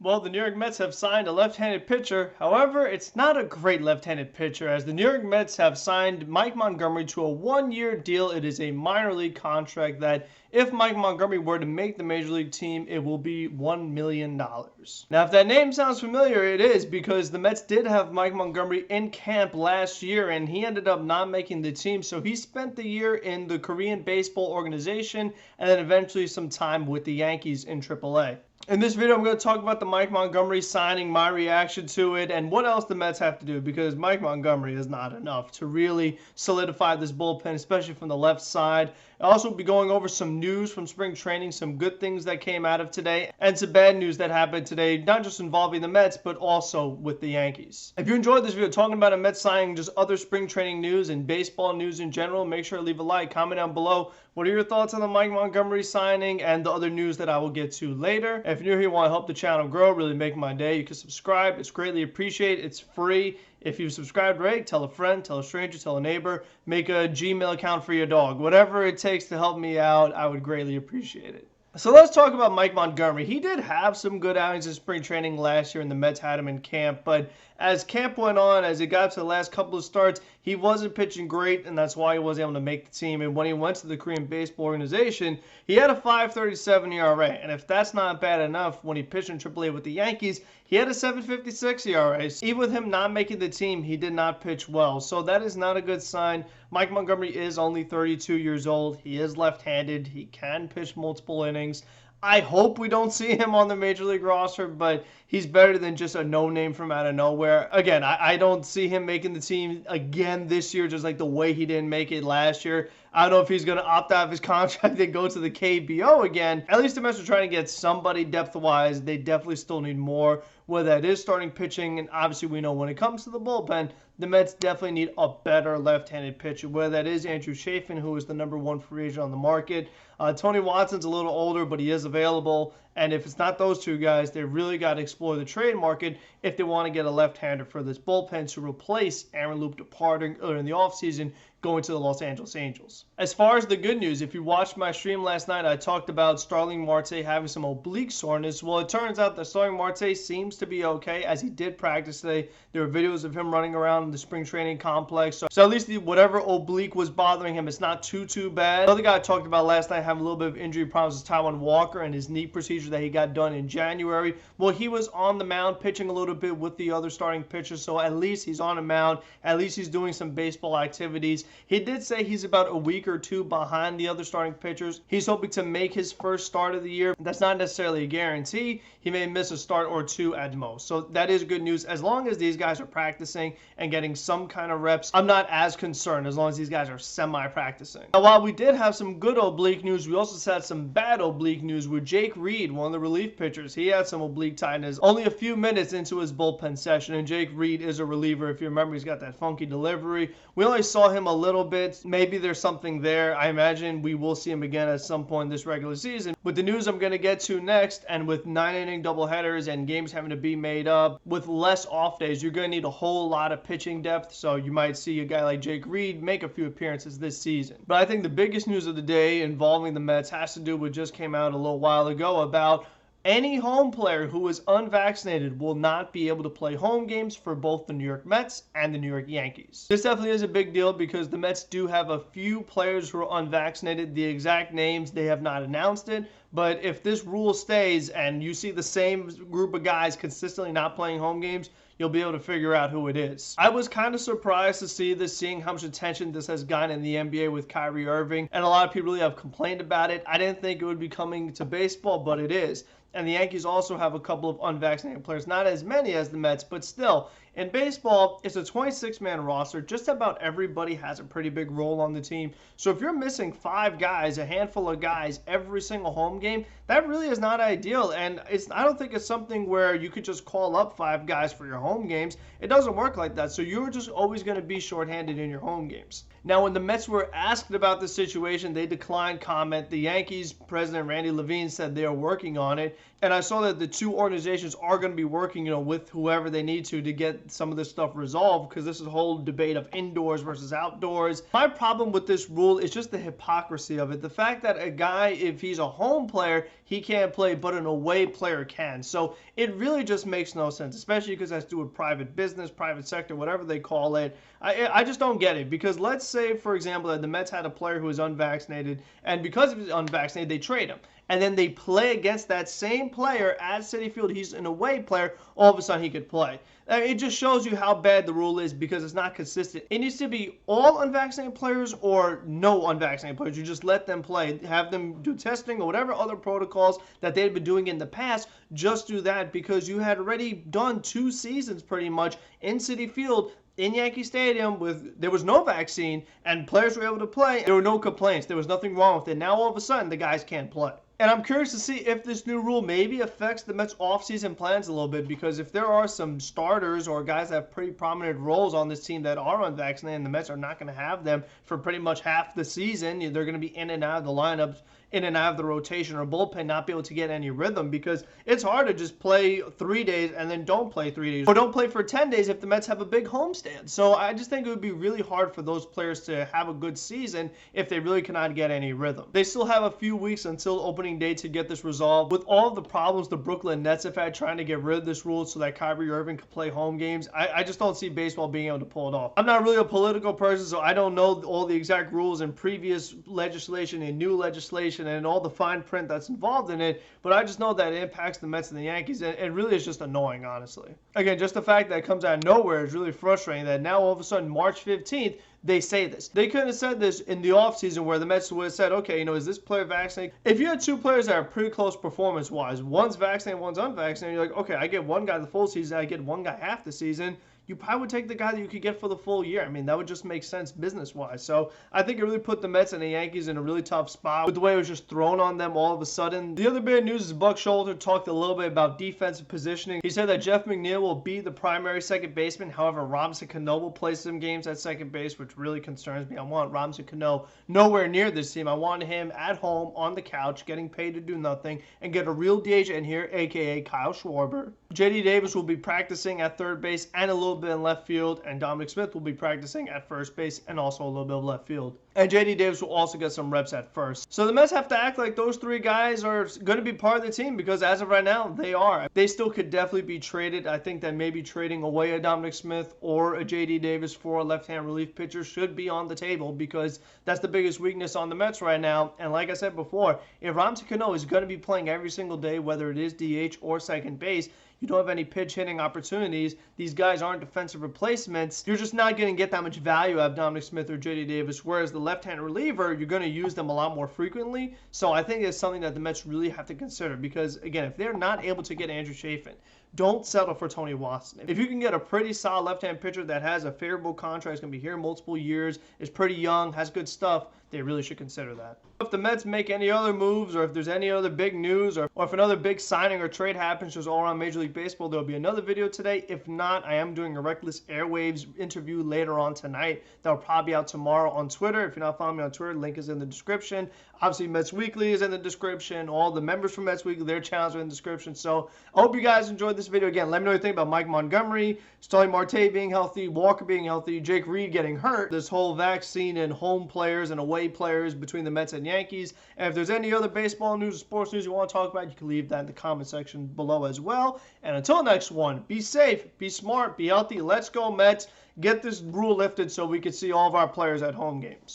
Well, the New York Mets have signed a left-handed pitcher. However, it's not a great left-handed pitcher, as the New York Mets have signed Mike Montgomery to a one-year deal. It is a minor league contract that, if Mike Montgomery were to make the major league team, it will be $1 million. Now, if that name sounds familiar, it is, because the Mets did have Mike Montgomery in camp last year, and he ended up not making the team. So he spent the year in the Korean baseball organization, and then eventually some time with the Yankees in AAA. In this video, I'm going to talk about the Mike Montgomery signing, my reaction to it, and what else the Mets have to do, because Mike Montgomery is not enough to really solidify this bullpen, especially from the left side. I'll also be going over some news from spring training, some good things that came out of today, and some bad news that happened today, not just involving the Mets, but also with the Yankees. If you enjoyed this video talking about a Mets signing, just other spring training news and baseball news in general, make sure to leave a like, comment down below. What are your thoughts on the Mike Montgomery signing and the other news that I will get to later? If you're new here, want to help the channel grow, really make my day, you can subscribe. It's greatly appreciated. It's free. If you've subscribed, right, tell a friend, tell a stranger, tell a neighbor, make a Gmail account for your dog. Whatever it takes to help me out, I would greatly appreciate it. So let's talk about Mike Montgomery. He did have some good outings in spring training last year, and the Mets had him in camp. But as camp went on, as it got to the last couple of starts, he wasn't pitching great, and that's why he wasn't able to make the team. And when he went to the Korean baseball organization, he had a 5.37 ERA. And if that's not bad enough, when he pitched in AAA with the Yankees, he had a 7.56 ERA. Even with him not making the team, he did not pitch well. So that is not a good sign. Mike Montgomery is only 32 years old. He is left-handed. He can pitch multiple innings. I hope we don't see him on the Major League roster, but he's better than just a no-name from out of nowhere. Again, I don't see him making the team again this year, just like the way he didn't make it last year. I don't know if he's going to opt out of his contract and go to the KBO again. At least the Mets are trying to get somebody depth-wise. They definitely still need more, whether that is starting pitching. And obviously, we know when it comes to the bullpen, the Mets definitely need a better left-handed pitcher, whether that is Andrew Chafin, who is the #1 free agent on the market. Tony Watson's a little older, but he is available. And if it's not those two guys, they really got to explore the trade market if they want to get a left-hander for this bullpen to replace Aaron Loup departing earlier in the offseason, going to the Los Angeles Angels. As far as the good news, if you watched my stream last night, I talked about Starling Marte having some oblique soreness. Well, it turns out that Starling Marte seems to be okay, as he did practice today. There were videos of him running around the spring training complex. So at least whatever oblique was bothering him, it's not too bad. Another guy I talked about last night having a little bit of injury problems is Taijuan Walker and his knee procedure that he got done in January. Well, he was on the mound pitching a little bit with the other starting pitchers, so at least he's on the mound. At least he's doing some baseball activities. He did say he's about a week or two behind the other starting pitchers. He's hoping to make his first start of the year. That's not necessarily a guarantee. He may miss a start or two at most. So that is good news. As long as these guys are practicing and getting some kind of reps, I'm not as concerned as long as these guys are semi-practicing. Now, while we did have some good oblique news, we also had some bad oblique news with Jake Reed, one of the relief pitchers. He had some oblique tightness only a few minutes into his bullpen session, and Jake Reed is a reliever. If you remember, he's got that funky delivery. We only saw him a little bit. Maybe there's something there. I imagine we will see him again at some point this regular season. With the news I'm going to get to next, and with 9-inning doubleheaders and games having to be made up, with less off days, you're going to need a whole lot of pitching depth. So you might see a guy like Jake Reed make a few appearances this season. But I think the biggest news of the day involving the Mets has to do with what just came out a little while ago about any home player who is unvaccinated will not be able to play home games for both the New York Mets and the New York Yankees. This definitely is a big deal because the Mets do have a few players who are unvaccinated. The exact names, they have not announced it. But if this rule stays and you see the same group of guys consistently not playing home games, you'll be able to figure out who it is. I was kind of surprised to see this, seeing how much attention this has gotten in the NBA with Kyrie Irving, and a lot of people really have complained about it. I didn't think it would be coming to baseball, but it is. And the Yankees also have a couple of unvaccinated players, not as many as the Mets, but still. In baseball, it's a 26-man roster. Just about everybody has a pretty big role on the team. So if you're missing 5 guys, a handful of guys, every single home game, that really is not ideal. And I don't think it's something where you could just call up 5 guys for your home games. It doesn't work like that. So you're just always going to be shorthanded in your home games. Now, when the Mets were asked about the situation, they declined comment. The Yankees president, Randy Levine, said they are working on it. And I saw that the two organizations are going to be working, with whoever they need to get some of this stuff resolved, because this is a whole debate of indoors versus outdoors. My problem with this rule is just the hypocrisy of it. The fact that a guy, if he's a home player, he can't play, but an away player can. So it really just makes no sense, especially because it has to do with private business, private sector, whatever they call it. I just don't get it, because let's say, for example, that the Mets had a player who was unvaccinated, and because he was unvaccinated, they trade him. And then they play against that same player at Citi Field. He's an away player. All of a sudden, he could play. It just shows you how bad the rule is, because it's not consistent. It needs to be all unvaccinated players or no unvaccinated players. You just let them play. Have them do testing or whatever other protocols that they'd been doing in the past. Just do that, because you had already done 2 seasons pretty much in Citi Field, in Yankee Stadium, there was no vaccine and players were able to play. There were no complaints. There was nothing wrong with it. Now all of a sudden the guys can't play. And I'm curious to see if this new rule maybe affects the Mets offseason plans a little bit, because if there are some starters or guys that have pretty prominent roles on this team that are unvaccinated, and the Mets are not going to have them for pretty much half the season, they're going to be in and out of the lineups, in and out of the rotation or bullpen, not be able to get any rhythm, because it's hard to just play 3 days and then don't play 3 days, or don't play for 10 days if the Mets have a big homestand. So I just think it would be really hard for those players to have a good season if they really cannot get any rhythm. They still have a few weeks until opening day to get this resolved. With all of the problems the Brooklyn Nets have had trying to get rid of this rule so that Kyrie Irving can play home games, I just don't see baseball being able to pull it off. I'm not really a political person, so I don't know all the exact rules in previous legislation and new legislation and all the fine print that's involved in it, but I just know that it impacts the Mets and the Yankees, and it really is just annoying, honestly. Again, just the fact that it comes out of nowhere is really frustrating, that now all of a sudden March 15th, they say this. They couldn't have said this in the offseason where the Mets would have said, okay, is this player vaccinated? If you had 2 players that are pretty close performance-wise, one's vaccinated, one's unvaccinated, you're like, okay, I get one guy the full season, I get one guy half the season, you probably would take the guy that you could get for the full year. I mean, that would just make sense business-wise. So I think it really put the Mets and the Yankees in a really tough spot with the way it was just thrown on them all of a sudden. The other bit of news is Buck Showalter talked a little bit about defensive positioning. He said that Jeff McNeil will be the primary second baseman. However, Robinson Cano will play some games at second base, which really concerns me. I want Robinson Cano nowhere near this team. I want him at home on the couch getting paid to do nothing and get a real DH in here, a.k.a. Kyle Schwarber. J.D. Davis will be practicing at third base and a little bit in left field, and Dominic Smith will be practicing at first base and also a little bit of left field. And J.D. Davis will also get some reps at first. So the Mets have to act like those 3 guys are going to be part of the team, because as of right now, they are. They still could definitely be traded. I think that maybe trading away a Dominic Smith or a J.D. Davis for a left-hand relief pitcher should be on the table, because that's the biggest weakness on the Mets right now. And like I said before, if Robinson Cano is going to be playing every single day, whether it is DH or second base, you don't have any pitch hitting opportunities, these guys aren't defensive replacements, you're just not going to get that much value out of Dominic Smith or J.D. Davis, whereas the left-hand reliever, you're going to use them a lot more frequently. So I think it's something that the Mets really have to consider, because, again, if they're not able to get Andrew Chafin, don't settle for Tony Watson. If you can get a pretty solid left-hand pitcher that has a favorable contract, is going to be here multiple years, is pretty young, has good stuff, they really should consider that. If the Mets make any other moves, or if there's any other big news, or if another big signing or trade happens just all around Major League Baseball, there'll be another video today. If not, I am doing a Reckless Airwaves interview later on tonight. That'll probably be out tomorrow on Twitter. If you're not following me on Twitter, link is in the description. Obviously, Mets Weekly is in the description. All the members from Mets Weekly, their channels are in the description. So I hope you guys enjoyed this video. Again, let me know what you think about Mike Montgomery, Starling Marte being healthy, Walker being healthy, Jake Reed getting hurt, this whole vaccine and home players and away players between the Mets and Yankees. And if there's any other baseball news or sports news you want to talk about, you can leave that in the comment section below as well. And until next one, be safe, be smart, be healthy. Let's go Mets. Get this rule lifted so we can see all of our players at home games.